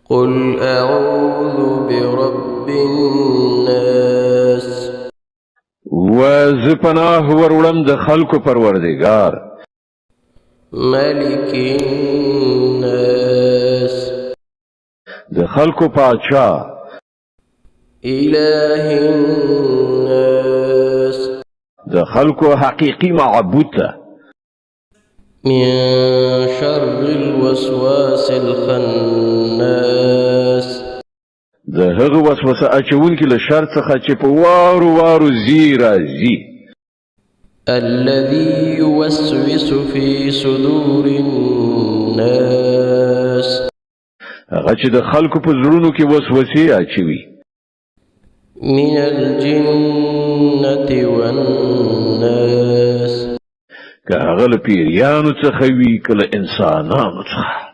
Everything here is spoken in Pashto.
قل أعوذ برب الناس وزپناه ورولم د خلق پروردگار ملك الناس د خلق پاچا إله الناس د خلق حقيقي معبود من شر الوسواس الخناس د هغه وسوسه اچون کې له شر څخه چې په وارو زی راځي الذي يوسوس في صدور الناس هغه چې د خلکو په زړونو کې وسوسې اچوي من الجنة والناس که هغه له پیریانو څخه وي که له انسانانو څخه